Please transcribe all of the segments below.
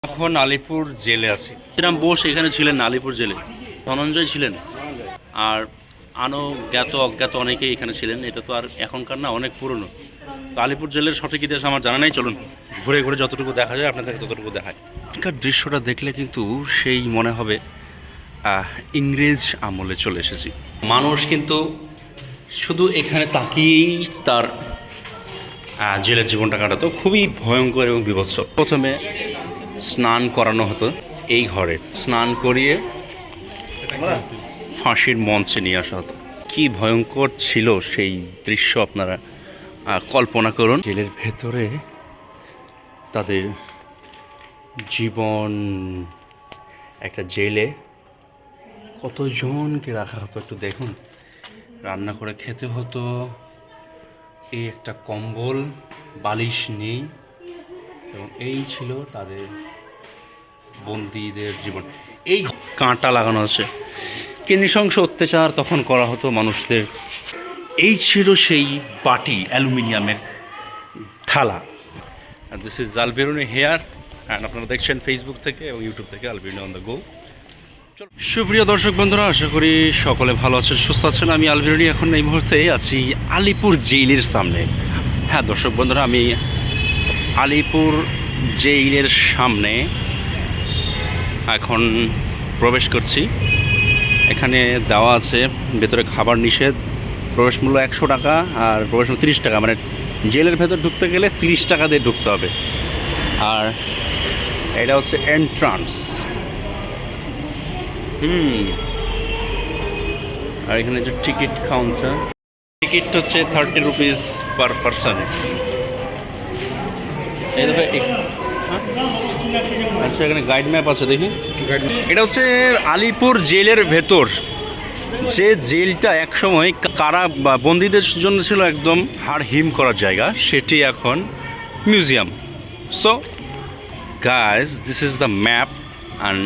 এখন আলিপুর জেলে আছি। শ্রীরাম বোস এখানে ছিলেন, আলিপুর জেলে ধনঞ্জয় ছিলেন, আর আরও জ্ঞাত অজ্ঞাত অনেকেই এখানে ছিলেন। এটা তো আর এখনকার না, অনেক পুরনো। তো আলিপুর জেলের সঠিক ইতিহাস আমার জানা নেই। চলুন ঘুরে ঘুরে যতটুকু দেখা যায় আপনাদেরকে ততটুকু দেখায়। এখানকার দৃশ্যটা দেখলে কিন্তু সেই মনে হবে ইংরেজ আমলে চলে এসেছি। মানুষ কিন্তু শুধু এখানে তাকিয়েই তার জেলের জীবনটা কাটাতো। খুবই ভয়ঙ্কর এবং বীভৎস। প্রথমে স্নান করানো হতো এই ঘরে, স্নান করিয়ে ফাঁসির মঞ্চে নিয়ে আসা হতো। কি ভয়ঙ্কর ছিল সেই দৃশ্য, আপনারা কল্পনা করুন। জেলের ভেতরে তাদের জীবন, একটা জেলে কতজনকে রাখা হতো একটু দেখুন। রান্না করে খেতে হতো, এই একটা কম্বল, বালিশ নেই, এবং এই ছিল তাদের বন্দীদের জীবন। এই কাঁটা লাগানো আছে। কি নৃশংস অত্যাচার তখন করা হতো মানুষদের। এই ছিল সেই বাটি, অ্যালুমিনিয়ামের থালা। আর this is Alberuni here, and আপনারা দেখছেন ফেসবুক থেকে এবং ইউটিউব থেকে আলবেরুনি অন দ্য গো। সুপ্রিয় দর্শক বন্ধুরা, আশা করি সকলে ভালো আছেন, সুস্থ আছেন। আমি আলবেরুনি এখন এই মুহূর্তে আছি আলিপুর জেইলের সামনে। হ্যাঁ দর্শক বন্ধুরা, আমি আলিপুর জেইলের সামনে এখন প্রবেশ করছি। এখানে দেওয়া আছে ভেতরে খাবার নিষেধ, প্রবেশ মূল্য 100 টাকা আর প্রবেশ মূল্য 30 টাকা। মানে জেলের ভেতর ঢুকতে গেলে 30 টাকা দিয়ে ঢুকতে হবে। আর এটা হচ্ছে এন্ট্রান্স। আর এখানে যে টিকিট কাউন্টার, টিকিট হচ্ছে 30 রুপিস পার পারসন। এই দেখো, আচ্ছা এখানে গাইড ম্যাপ আছে, দেখি। এটা হচ্ছে আলিপুর জেলের ভেতর, যে জেলটা একসময় কারা বা বন্দীদের জন্য ছিল একদম হাড় হিম করার জায়গা, সেটি এখন museum. So guys, this is the map. And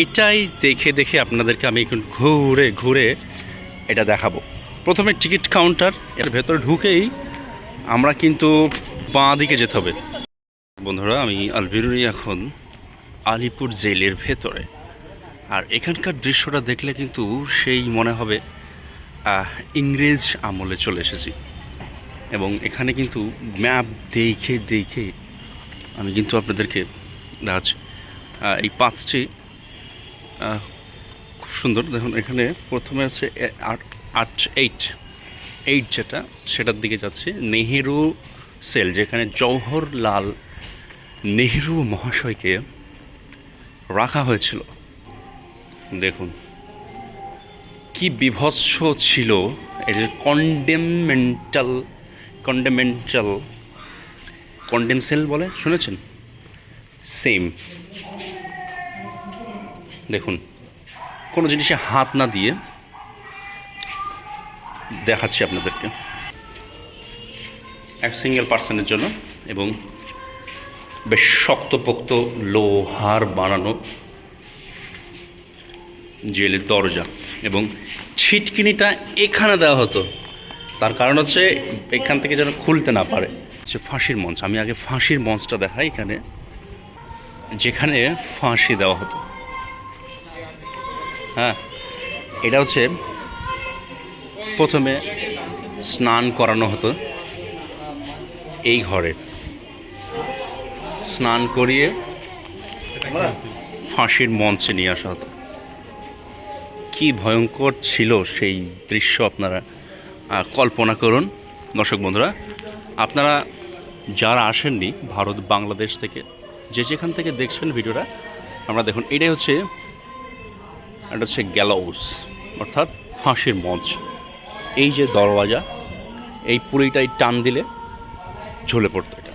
এটাই দেখে দেখে আপনাদেরকে আমি এখন ঘুরে ঘুরে এটা দেখাবো। প্রথমে টিকিট কাউন্টার, এর ভেতরে ঢুকেই আমরা কিন্তু বাঁ দিকে যেতে হবে। বন্ধুরা, আমি আলবেরুনি এখন আলিপুর জেলের ভেতরে। আর এখানকার দৃশ্যটা দেখলে কিন্তু সেই মনে হবে ইংরেজ আমলে চলে এসেছি। এবং এখানে কিন্তু ম্যাপ দেখে দেখে আমি কিন্তু আপনাদেরকে দেখাচ্ছি। এই পাঁচটি খুব সুন্দর। দেখুন এখানে প্রথমে আছে 8 যেটা, সেটার দিকে যাচ্ছে। নেহেরু সেল, যেখানে জওহরলাল নেহেরু মহাশয়কে রাখা হয়েছিল। দেখুন কি বিভৎস ছিল। এর কন্ডেম সেল বলে, শুনেছেন? সেম। দেখুন, কোনো জিনিসে হাত না দিয়ে দেখাচ্ছি আপনাদেরকে, এক সিঙ্গেল পার্সনের জন্য। এবং বেশ শক্তপোক্ত লোহার বানানো জেলের দরজা, এবং ছিটকিনিটা এখানে দেওয়া হতো। তার কারণ হচ্ছে এখান থেকে যেন খুলতে না পারে। হচ্ছে ফাঁসির মঞ্চ। আমি আগে ফাঁসির মঞ্চটা দেখাই, এখানে যেখানে ফাঁসি দেওয়া হতো। হ্যাঁ, এটা হচ্ছে প্রথমে স্নান করানো হতো এই ঘরে, স্নান করিয়ে ফাঁসির মঞ্চে নিয়ে আসা হতো। কি ভয়ঙ্কর ছিল সেই দৃশ্য, আপনারা কল্পনা করুন। দর্শক বন্ধুরা, আপনারা যারা আসেননি ভারত বাংলাদেশ থেকে, যে যেখান থেকে দেখছেন ভিডিওটা, আমরা দেখুন এটা হচ্ছে গ্যালোউস, অর্থাৎ ফাঁসির মঞ্চ। এই যে দরওয়াজা, এই পুরীটাই টান দিলে ঝুলে পড়তো এটা।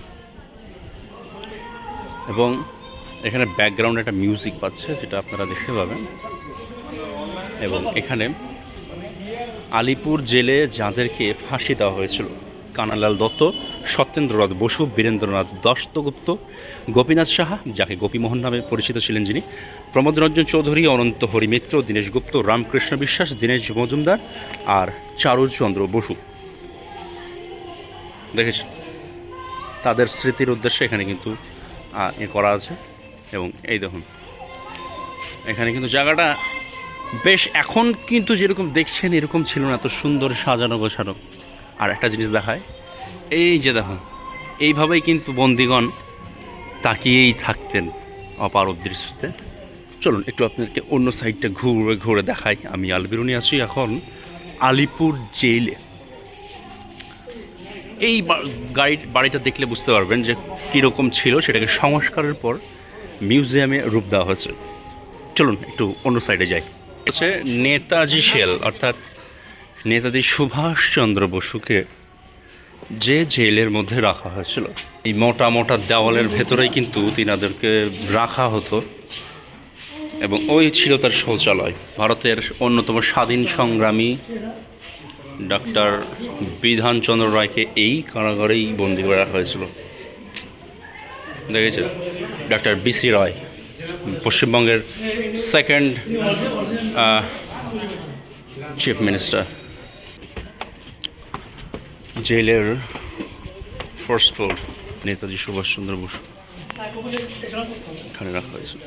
এবং এখানে ব্যাকগ্রাউন্ডে একটা মিউজিক পাচ্ছে, যেটা আপনারা দেখতে পাবেন। এবং এখানে আলিপুর জেলে যাদেরকে ফাঁসি দেওয়া হয়েছিল, কানালাল দত্ত, সত্যেন্দ্রনাথ বসু, বীরেন্দ্রনাথ দত্তগুপ্ত, গোপীনাথ সাহা, যাকে গোপীমোহন নামে পরিচিত ছিলেন যিনি, প্রমোদ রঞ্জন চৌধুরী, অনন্ত হরি মিত্র, দীনেশ গুপ্ত, রামকৃষ্ণ বিশ্বাস, দীনেশ মজুমদার আর চারুচন্দ্র বসু। দেখেছেন, তাদের স্মৃতির উদ্দেশ্যে এখানে কিন্তু করা আছে। এবং এই দেখুন এখানে কিন্তু জায়গাটা বেশ, এখন কিন্তু যেরকম দেখছেন এরকম ছিল না, এত সুন্দর সাজানো গোছানো। আর একটা জিনিস দেখায়, এই যে দেখুন এইভাবেই কিন্তু বন্দিগণ তাকিয়েই থাকতেন অপার দৃশ্যতে। চলুন একটু আপনাদেরকে অন্য সাইডটা ঘুরে ঘুরে দেখাই। আমি আলবেরুনি আছি এখন আলিপুর জেলে। এই বাড়িটা দেখলে বুঝতে পারবেন যে কীরকম ছিল, সেটাকে সংস্কারের পর মিউজিয়ামে রূপ দেওয়া হয়েছে। চলুন একটু অন্য সাইডে যাই। হচ্ছে নেতাজি সেল, অর্থাৎ নেতাজি সুভাষচন্দ্র বসুকে যে জেলের মধ্যে রাখা হয়েছিল, এই মোটা মোটা দেওয়ালের ভেতরেই কিন্তু তিনাদেরকে রাখা হতো এবং ওই ছিল তার শৌচালয়। ভারতের অন্যতম স্বাধীন সংগ্রামী ডক্টর বিধানচন্দ্র রায়কে এই কারাগারেই বন্দি করা হয়েছিল। দেখেছেন, ডক্টর বিসি রায়, পশ্চিমবঙ্গের সেকেন্ড চিফ মিনিস্টার। জেলের ফার্স্ট ফ্লোর নেতাজি সুভাষচন্দ্র বসু এখানে রাখা হয়েছে,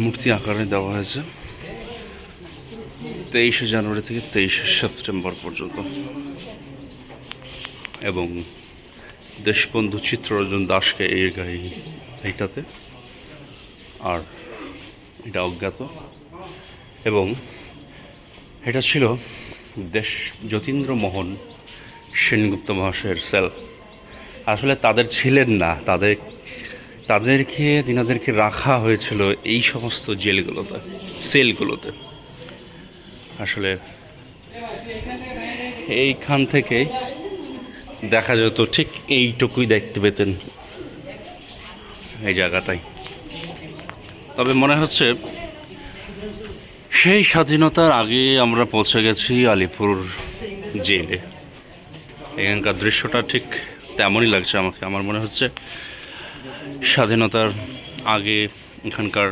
মূর্তি আকারে দেওয়া হয়েছে 23শে জানুয়ারি থেকে 23শে সেপ্টেম্বর পর্যন্ত। এবং দেশবন্ধু চিত্তরঞ্জন দাসকে এইটাতে, আর এটা অজ্ঞাত। এবং এটা ছিল যতীন্দ্রমোহন সেনগুপ্ত মহাশয়ের সেল। আসলে তাদের ছিলেন না, তিনাদেরকে রাখা হয়েছিল এই সমস্ত জেলগুলোতে, সেলগুলোতে। আসলে এইখান থেকে দেখা যেত, ঠিক এইটুকুই দেখতে পেতেন এই জায়গাটাই। তবে মনে হচ্ছে সেই স্বাধীনতার আগে আমরা পৌঁছে গেছি আলিপুর জেলে। এখানকার দৃশ্যটা ঠিক তেমনই লাগছে আমাকে। আমার মনে হচ্ছে স্বাধীনতার আগে এখানকার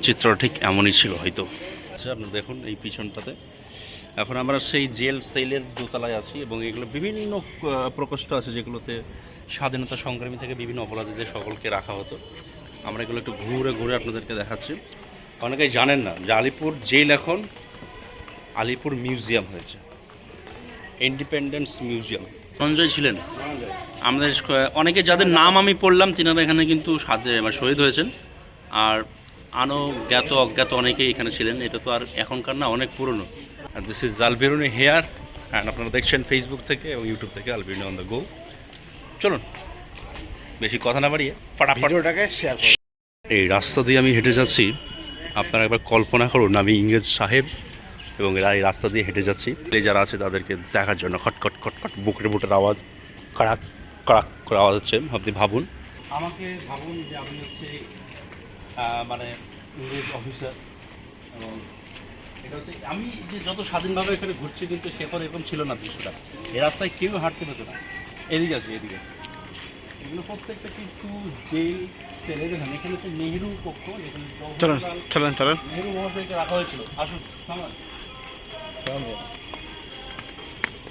চিত্র ঠিক এমনই ছিল হয়তো। আচ্ছা, আপনারা দেখুন এই পিছনটাতে এখন আমরা সেই সেলের দোতলায় আছি এবং এগুলো বিভিন্ন প্রকোষ্ঠ আছে যেগুলোতে স্বাধীনতা সংগ্রামী থেকে বিভিন্ন অপরাধীদের সকলকে রাখা হতো। আমরা এগুলো একটু ঘুরে ঘুরে আপনাদেরকে দেখাচ্ছি। অনেকেই জানেন না যে আলিপুর জেল এখন আলিপুর মিউজিয়াম হয়েছে, ইন্ডিপেন্ডেন্স মিউজিয়াম। সঞ্জয় ছিলেন আমাদের অনেকে, যাদের নাম আমি পড়লাম তিনারা এখানে কিন্তু শহীদ হয়েছেন। আর জ্ঞাত অজ্ঞাত অনেকেই এখানে ছিলেন। এটা তো আর এখনকার না, অনেক পুরনো। আর this is Alberuni here, and আপনারা দেখছেন ফেসবুক থেকে এবং ইউটিউব থেকে আলবেরুনি অন দ্য গো। চলুন বেশি কথা না বাড়িয়ে ফটাফট শেয়ার করুন। এই রাস্তা দিয়ে আমি হেঁটে যাচ্ছি, আপনারা একবার কল্পনা করুন আমি ইংরেজ সাহেব এবং এই রাস্তা দিয়ে হেঁটে যাচ্ছি। যারা আছে তাদেরকে দেখার জন্য খটখট খটখট বুকের আওয়াজ, কড়াক কড়াক করে আওয়াজ হচ্ছে। আপনি ভাবুন, আমাকে ভাবুন যে আমি হচ্ছে মানে ইংরেজ অফিসার, এবং এটা হচ্ছে আমি যে যত স্বাধীনভাবে এখানে ঘুরছি, কিন্তু সেখন এরকম ছিল না দৃশ্যটা। এই রাস্তায় কেউ হাঁটতে পেতো না। এদিকে আছে, এদিকে এগুলো প্রত্যেকটা কিন্তু জেল সেলে। দেখেন এখানে হচ্ছে নেহেরু কক্ষ, এখানে নেহেরু মহাশয়কে রাখা হয়েছিল। আসুন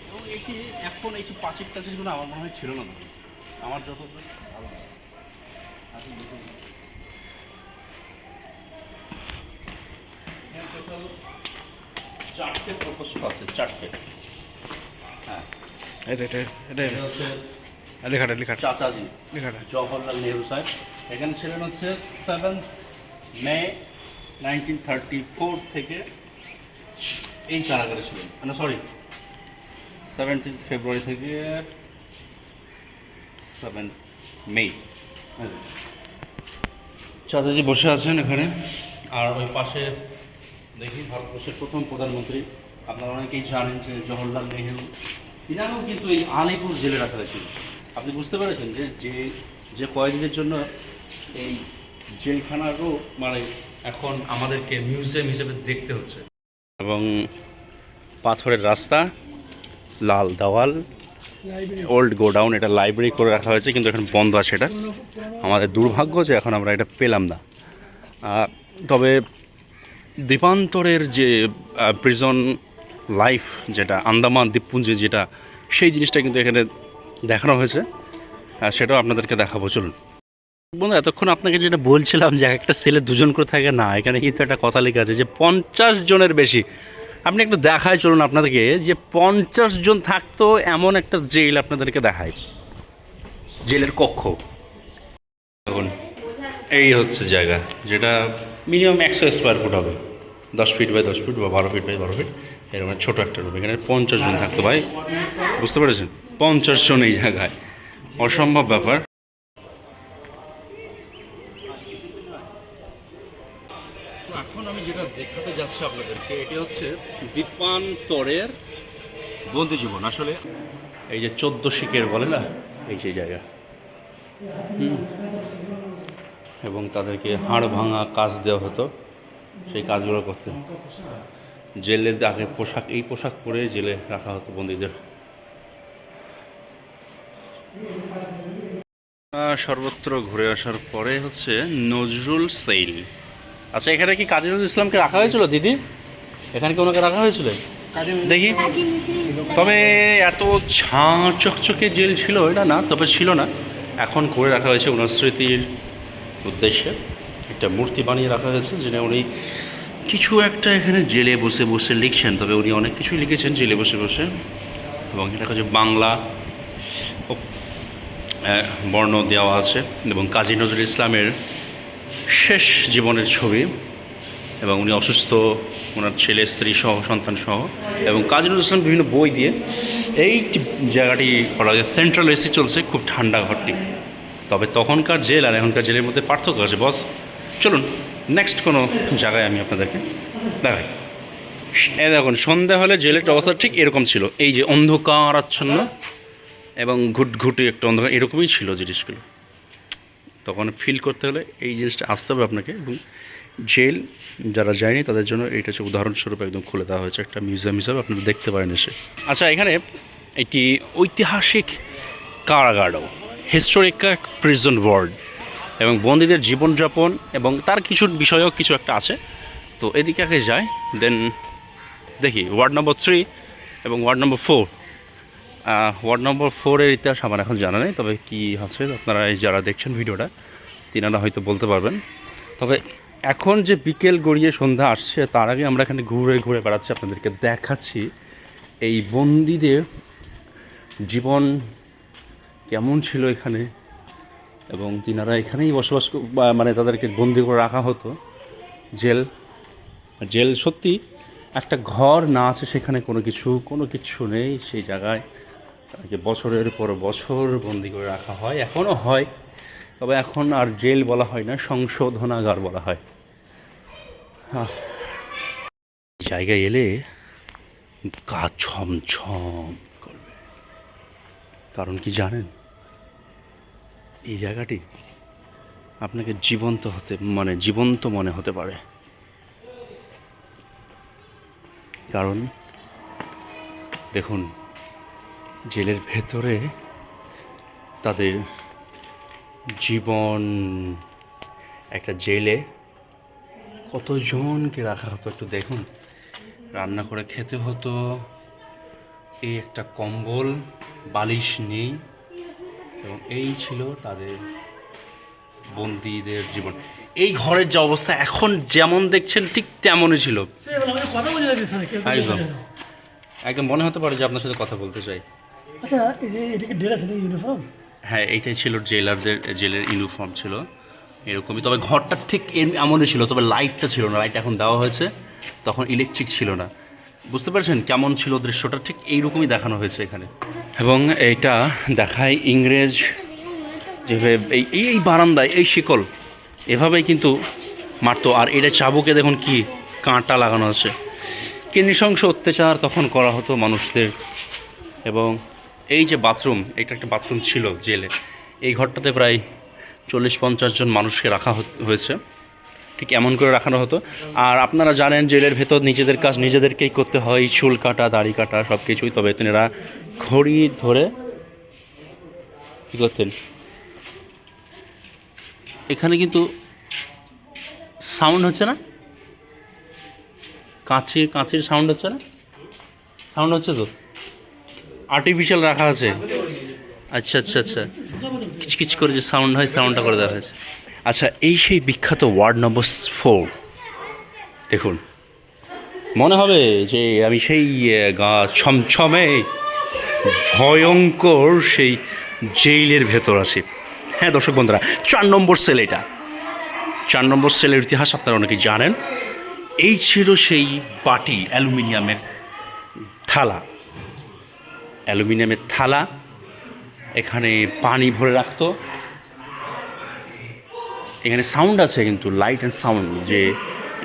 এবং এটি এখন এই পাঁচির টাচিরগুলো আমার মনে হয় ছিল না, আমার যত চারটে প্রকোষ্ঠ আছে, চারটে। হ্যাঁ, লেখাটা চাচাজি জওহরলাল নেহরু সাহেব এখানে ছিলেন হচ্ছে 7 মে 1934 থেকে এই কারাগারে ছিলেন। মানে সরি, 17 ফেব্রুয়ারি থেকে 7 মে। চাচাজি বসে আছেন এখানে। আর ওই পাশে দেখি ভারতবর্ষের প্রথম প্রধানমন্ত্রী, আপনারা অনেকেই জানেন যে জওহরলাল নেহরু, তিনারও কিন্তু এই আলিপুর জেলে রাখা হয়েছিল। আপনি বুঝতে পেরেছেন যে কয়েদিদের জন্য এই জেলখানারও মানে এখন আমাদেরকে মিউজিয়াম হিসেবে দেখতে হচ্ছে। এবং পাথরের রাস্তা, লাল দেওয়াল, ওল্ড গোডাউন, এটা লাইব্রেরি করে রাখা হয়েছে কিন্তু এখন বন্ধ আছে। এটা আমাদের দুর্ভাগ্য যে এখন আমরা এটা পেলাম না। তবে দ্বীপান্তরের যে প্রিজন লাইফ, যেটা আন্দামান দ্বীপপুঞ্জে, যেটা সেই জিনিসটা কিন্তু এখানে দেখানো হয়েছে, সেটাও আপনাদেরকে দেখাবো। চলুন। বন্ধু এতক্ষণ আপনাকে যেটা বলছিলাম যে একটা সেলে দুজন করে থাকে না, এখানে কিন্তু একটা কথা লেখা আছে যে 50 জনের বেশি। আপনি একটু দেখায় চলুন আপনাদেরকে যে 50 জন থাকতো এমন একটা জেল আপনাদেরকে দেখায়, জেলের কক্ষ। দেখুন এই হচ্ছে জায়গা, যেটা মিনিমাম 100 স্কোয়ার ফুট হবে, 10 ফিট বাই 10 ফিট বা 12 ফিট বাই 12 ফিট, এরকম ছোটো একটা রুম। এখানে 50 জন থাকতো ভাই, বুঝতে পেরেছেন? 50 জন এই জায়গায়, অসম্ভব ব্যাপার। এখন আমি যেটা দেখাতে যাচ্ছি আপনাদেরকে, এটি হচ্ছে দ্বীপান্তরের বন্দি জীবন। আসলে এই যে 14 শিকের বলে না, এই সেই জায়গা। এবং তাদেরকে হাড় ভাঙা কাজ দেওয়া হতো, সেই কাজগুলো করতে। জেলের আগে পোশাক, এই পোশাক পরে জেলে রাখা হতো বন্দীদের। সর্বত্র ঘুরে আসার পরে হচ্ছে নজরুল সেইল। আচ্ছা, এখানে কি কাজী নজরুল ইসলামকে রাখা হয়েছিল দিদি? এখানে কি ওনাকে রাখা হয়েছিল দেখি? তবে এত ঝাঁ চকচকে জেল ছিল এটা না, তবে ছিল না। এখন করে রাখা হয়েছে ওনার স্মৃতির উদ্দেশ্যে, একটা মূর্তি বানিয়ে রাখা হয়েছে, যেটা উনি কিছু একটা এখানে জেলে বসে বসে লিখছেন। তবে উনি অনেক কিছুই লিখেছেন জেলে বসে বসে। এবং এটা হচ্ছে বাংলা বর্ণ দেওয়া আছে, এবং কাজী নজরুল ইসলামের শেষ জীবনের ছবি। এবং উনি অসুস্থ, ওনার ছেলে স্ত্রী সহ, সন্তান সহ। এবং কাজী নজরুল ইসলাম বিভিন্ন বই দিয়ে এই জায়গাটি বলা যায় সেন্ট্রাল এসি চলছে, খুব ঠান্ডা ঘরটি। তবে তখনকার জেল আর এখনকার জেলের মধ্যে পার্থক্য আছে বস। চলুন নেক্সট কোনো জায়গায় আমি আপনাদেরকে দেখাই। দেখুন সন্ধ্যা হলে জেলের অবস্থা ঠিক এরকম ছিল, এই যে অন্ধকার আচ্ছন্ন এবং ঘুটঘুটি একটা অন্ধকার, এরকমই ছিল জিনিসগুলো। তখন ফিল করতে হলে এই জিনিসটা আসতে হবে আপনাকে। এবং জেল যারা যায়নি তাদের জন্য এইটা হচ্ছে উদাহরণস্বরূপ একদম খুলে দেওয়া হয়েছে, একটা মিউজিয়াম হিসাবে আপনারা দেখতে পারেন এসে। আচ্ছা, এখানে একটি ঐতিহাসিক কারাগারও, হিস্টোরিক্যাল প্রিজন ওয়ার্ড, এবং বন্দীদের জীবনযাপন এবং তার কিছু বিষয়ও কিছু একটা আছে। তো এদিকে আগে যাই, দেন দেখি ওয়ার্ড নম্বর 3 এবং ওয়ার্ড নম্বর 4। ওয়ার্ড নম্বর 4-এর ইতিহাস আমার এখন জানা নেই, তবে কী আছে আপনারা যারা দেখছেন ভিডিওটা তিনারা হয়তো বলতে পারবেন। তবে এখন যে বিকেল গড়িয়ে সন্ধ্যা আসছে, তার আগে আমরা এখানে ঘুরে ঘুরে বেড়াচ্ছি, আপনাদেরকে দেখাচ্ছি এই বন্দীদের জীবন কেমন ছিল এখানে। এবং তিনারা এখানেই বসবাস, মানে তাদেরকে বন্দি করে রাখা হতো। জেল সত্যি একটা ঘর না আছে সেখানে, কোনো কিছু নেই সেই জায়গায়। তাদেরকে বছরের পর বছর বন্দি করে রাখা হয়, এখনও হয়। তবে এখন আর জেল বলা হয় না, সংশোধনাগার বলা হয়। জায়গায় এলে গা ছমছম করবে, কারণ কি জানেন, এই জায়গাটি আপনাকে জীবন্ত মনে হতে পারে। কারণ দেখুন জেলের ভেতরে তাদের জীবন, একটা জেলে কতজনকে রাখা হতো একটু দেখুন। রান্না করে খেতে হতো, এই একটা কম্বল, বালিশ নেই, এবং এই ছিল তাদের বন্দীদের জীবন। এই ঘরের যে অবস্থা এখন যেমন দেখছেন ঠিক তেমনই ছিল। একদম মনে হতে পারে যে আপনার সাথে কথা বলতে চাই। আচ্ছা, ইউনিফর্ম? হ্যাঁ, এইটাই ছিল জেলের ইউনিফর্ম ছিল এরকমই। তবে ঘরটা ঠিক এমনই ছিল, তবে লাইটটা ছিল না, লাইট এখন দেওয়া হয়েছে, তখন ইলেকট্রিক ছিল না। বুঝতে পারছেন কেমন ছিল দৃশ্যটা? ঠিক এইরকমই দেখানো হয়েছে এখানে। এবং এইটা দেখায় ইংরেজ যেভাবে এই বারান্দায় এই শিকল এভাবেই কিন্তু মারতো। আর এটা চাবুকে দেখুন কি কাঁটা লাগানো আছে। কি নৃশংস অত্যাচার তখন করা হতো মানুষদের। এবং এই যে বাথরুম, এটা একটা বাথরুম ছিল জেলে, এই ঘরটাতে প্রায় 40-50 জন মানুষকে রাখা হয়েছে, ঠিক এমন করে রাখানো হতো। আর আপনারা জানেন জেলের ভেতর নিজেদের কাজ নিজেদেরকেই করতে হয়, চুল কাটা, দাড়ি কাটা, সব কিছুই। তবে তিনারা ঘড়ি ধরে কী করতেন, এখানে কিন্তু সাউন্ড হচ্ছে না, কাঁচির সাউন্ড হচ্ছে না? সাউন্ড হচ্ছে তো, আর্টিফিশিয়াল রাখা আছে। আচ্ছা, কিচকিচ করে যে সাউন্ড হয় সাউন্ডটা করে দেওয়া হয়েছে। আচ্ছা, এই সেই বিখ্যাত ওয়ার্ড নম্বর 4। দেখুন, মনে হবে যে আমি সেই গা ছমছমে ভয়ঙ্কর সেই জেইলের ভেতর আছি। হ্যাঁ দর্শক বন্ধুরা, 4 নম্বর সেল এটা। 4 নম্বর সেলের ইতিহাস আপনারা অনেকে জানেন। এই ছিল সেই বাটি, অ্যালুমিনিয়ামের থালা। অ্যালুমিনিয়ামের থালা, এখানে পানি ভরে রাখতো। এখানে সাউন্ড আছে কিন্তু, লাইট অ্যান্ড সাউন্ড, যে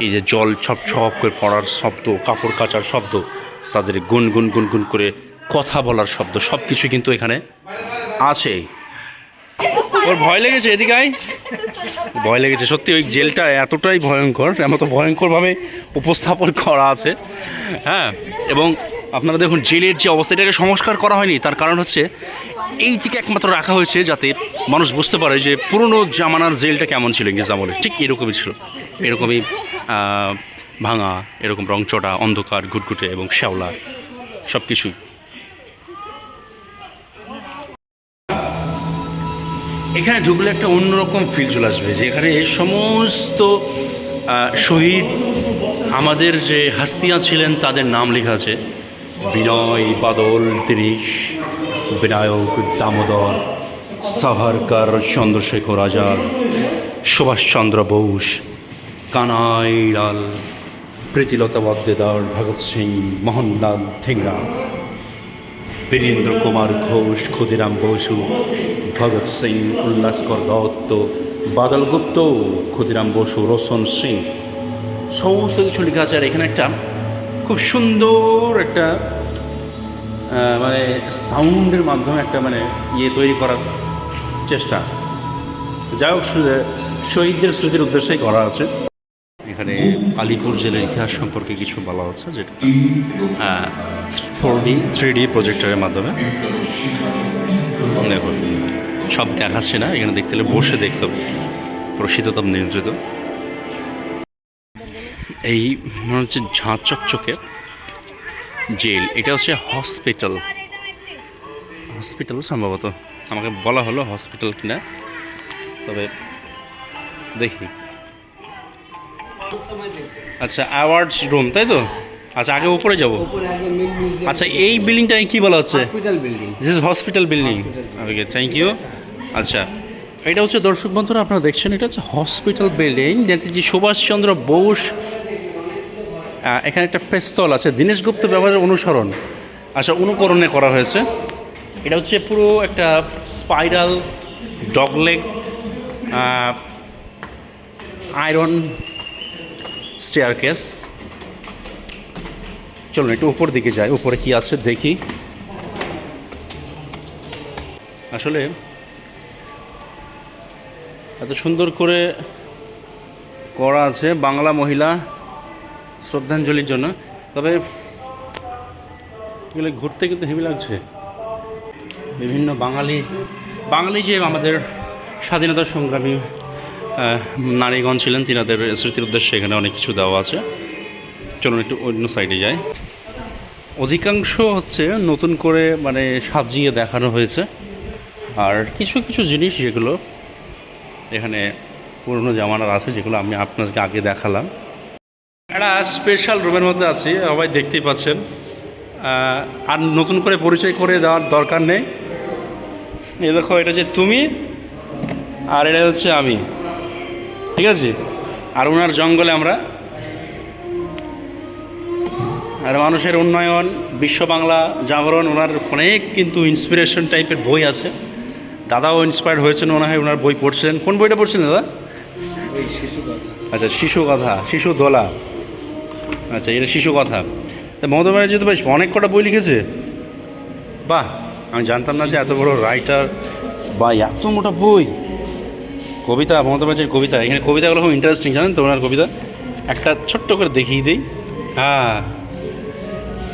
এই যে জল ছপ ছপ করে পড়ার শব্দ, কাপড় কাচার শব্দ, তাদের গুনগুন গুনগুন করে কথা বলার শব্দ, সব কিছু কিন্তু এখানে আছে। ওর ভয় লেগেছে, এদিকে আয়। ভয় লেগেছে সত্যি। ওই জেলটা এতটাই ভয়ঙ্কর, এমন ভয়ঙ্করভাবে উপস্থাপন করা আছে। হ্যাঁ, এবং আপনারা দেখুন জেলের যে অবস্থা, এটাকে সংস্কার করা হয়নি। তার কারণ হচ্ছে এইটিকে একমাত্র রাখা হয়েছে যাতে মানুষ বুঝতে পারে যে পুরনো জামানার জেলটা কেমন ছিল ইংরেজ আমলে। ঠিক এরকমই ছিল, এরকমই ভাঙা, এরকম রংচটা, অন্ধকার, ঘুটঘুটে এবং শ্যাওলা সব কিছুই। এখানে ঢুকলে একটা অন্যরকম ফিল চলে আসবে, যে এখানে সমস্ত শহীদ আমাদের যে হাস্তিয়া ছিলেন তাদের নাম লেখা আছে। বিনয় বাদল দীনেশ, বিনায়ক দামোদর, সাভারকর, চন্দ্রশেখর আজাদ, সুভাষচন্দ্র বোস, কানাই লাল, প্রীতিলতা ওয়াদ্দেদার, ভগৎ সিং, মোহনলাল থেংরা, বীরেন্দ্র কুমার ঘোষ, ক্ষুদিরাম বসু, ভগৎ সিং, উল্লাসকর দত্ত, বাদল গুপ্ত, ক্ষুদিরাম বসু, রোশন সিং, সমস্ত কিছু লেখা আছে। আর এখানে একটা খুব সুন্দর একটা মানে সাউন্ডের মাধ্যমে একটা মানে তৈরি করার চেষ্টা। যাই হোক, শহীদদের স্মৃতির উদ্দেশ্যেই করা আছে। এখানে আলিপুর জেলার ইতিহাস সম্পর্কে কিছু বলা আছে, যেটা 4D 3D প্রজেক্টরের মাধ্যমে। দেখুন, সব দেখাচ্ছে না, এখানে দেখতে হলে বসে দেখতে হবে, প্রসিদ্ধতম নিয়ন্ত্রিত। এই মনে হচ্ছে ঝাঁ চকচকে জেল, এটা হচ্ছে হসপিটাল সম্ভবত। আমাকে বলা হলো হসপিটাল কিনা, তবে দেখি। আচ্ছা, অ্যাওয়ার্ডস রুম, তাই তো? আচ্ছা, আগে উপরে যাব। আচ্ছা, এই বিল্ডিংটাকে কি বলা হচ্ছে? This is hospital building. Okay, thank you. আচ্ছা, এটা হচ্ছে দর্শক বন্ধুরা, আপনারা দেখছেন, এটা হচ্ছে হসপিটাল বিল্ডিং। নেতাজি সুভাষচন্দ্র বোস, এখানে একটা পেস্তল আছে, দীনেশ গুপ্ত ব্যবহারের অনুসরণ, আচ্ছা অনুকরণে করা হয়েছে। এটা হচ্ছে পুরো একটা স্পাইরাল ডগলেগ আয়রন স্টেয়ারকেস। চলুন একটু উপর দিকে যাই, উপরে কি আছে দেখি। আসলে এত সুন্দর করে করা আছে বাংলা মহিলা শ্রদ্ধাঞ্জলির জন্য। তবে এগুলো ঘুরতে কিন্তু হেভি লাগছে। বিভিন্ন বাঙালি যে আমাদের স্বাধীনতা সংগ্রামী নারীগণ ছিলেন, তিনাদের স্মৃতির উদ্দেশ্যে এখানে অনেক কিছু দেওয়া আছে। চলুন একটু অন্য সাইডে যাই। অধিকাংশ হচ্ছে নতুন করে মানে সাজিয়ে দেখানো হয়েছে, আর কিছু কিছু জিনিস যেগুলো এখানে পুরনো জামানার আছে, যেগুলো আমি আপনাদেরকে আগে দেখালাম। একটা স্পেশাল রুমের মধ্যে আছি, সবাই দেখতেই পাচ্ছেন। আর নতুন করে পরিচয় করে দেওয়ার দরকার নেই। এ দেখো, এটা যে তুমি, আর এটা হচ্ছে আমি, ঠিক আছে? আর ওনার জঙ্গলে আমরা। আর মানুষের উন্নয়ন, বিশ্ব বাংলা জাগরণ, ওনার অনেক কিন্তু ইন্সপিরেশন টাইপের বই আছে। দাদাও ইন্সপায়ার্ড হয়েছেন মনে হয়, ওনার বই পড়ছিলেন। কোন বইটা পড়ছিলেন দাদা? আচ্ছা, শিশু কথা, শিশু দোলা। আচ্ছা, এটা শিশু কথা। তা মমতা ব্যানার্জি তো বেশ অনেক কটা বই লিখেছে। বাহ, আমি জানতাম না যে এত বড় রাইটার বা এত মোটা বই। কবিতা, মমতা ব্যানার্জির কবিতা, এখানে কবিতাগুলো খুব ইন্টারেস্টিং, জানেন তো ওনার কবিতা। একটা ছোট্ট করে দেখিয়ে দিই। হ্যাঁ,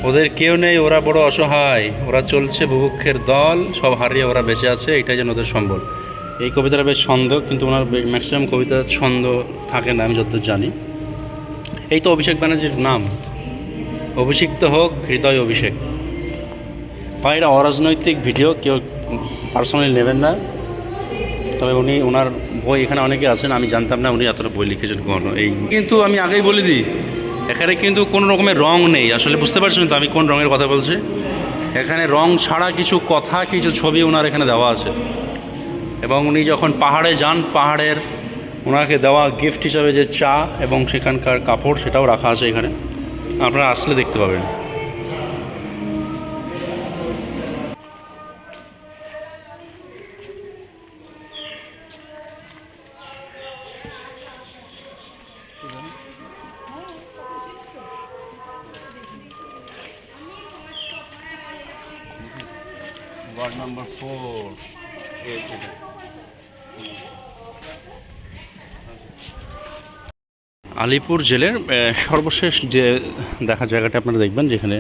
ওদের কেউ নেই, ওরা বড় অসহায়, ওরা চলছে বুভুক্ষের দল, সব হারিয়ে ওরা বেঁচে আছে, এটাই যেন ওদের সম্বল। এই কবিতাটা বেশ ছন্দ, কিন্তু ওনার ম্যাক্সিমাম কবিতা ছন্দ থাকে না আমি যতদূর জানি। এই তো অভিষেক ব্যানার্জির নাম, অভিষিক্ত হোক হৃদয় অভিষেক। বা এটা অরাজনৈতিক ভিডিও, কেউ পার্সোনালি নেবেন না। তবে ওনার বই এখানে অনেকে আছেন, আমি জানতাম না উনি এতটা বই লিখেছেন কখনো। এই কিন্তু আমি আগেই বলে দিই, এখানে কিন্তু কোনো রকমের রং নেই। আসলে বুঝতে পারছেন তো আমি কোন রঙের কথা বলছি? এখানে রং ছাড়া কিছু কথা, কিছু ছবি ওনার এখানে দেওয়া আছে। এবং উনি যখন পাহাড়ে যান, পাহাড়ের ওনাকে দেওয়া গিফট হিসাবে যে চা এবং সেখানকার কাপড়, সেটাও রাখা আছে এখানে, আপনারা আসলে দেখতে পাবেন। ওয়ার্ড নাম্বার 4 আলিপুর জেলের সর্বশেষ যে দেখার জায়গাটা আপনারা দেখবেন, যেখানে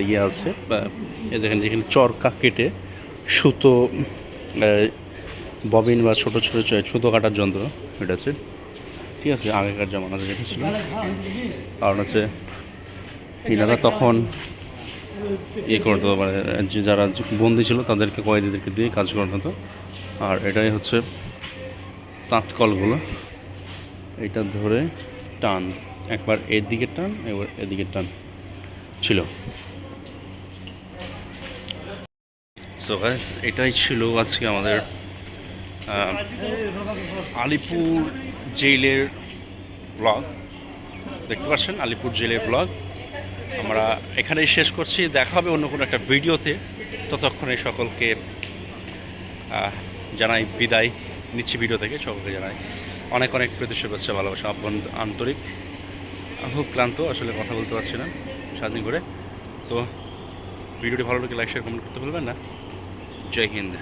ইয়ে আছে, দেখেন যেখানে চরকা কেটে সুতো, ববিন বা ছোটো ছোটো সুতো কাটার যন্ত্র, এটা আছে। ঠিক আছে, আগেকার জামানাতে যেটা ছিল। কারণ আছে এনারা তখন ইয়ে করতো, মানে যে যারা বন্দি ছিল তাদেরকে, কয়েদিদেরকে দিয়ে কাজ করানো হতো। আর এটাই হচ্ছে তাঁতকলগুলো, এটা ধরে টান, একবার এর দিকে টান, এবার এদিকে টান ছিল। সো গাইস, এটাই ছিল আজকে আমাদের আলিপুর জেলের ব্লগ। দেখতে পাচ্ছেন আলিপুর জেলের ব্লগ আমরা এখানেই শেষ করছি। দেখা হবে অন্য কোনো একটা ভিডিওতে। ততক্ষণে সকলকে জানাই বিদায় নিচ্ছি ভিডিও থেকে। সকলকে জানাই অনেক অনেক প্রীতি, শুভেচ্ছা, ভালোবাসা, আন্তরিক। খুব ক্লান্ত, আসলে কথা বলতে পারছি না সারাদিন করে। তো ভিডিওটি ভালো লাগে লাইক, শেয়ার, কমেন্ট করতে ভুলবেন না। জয় হিন্দ।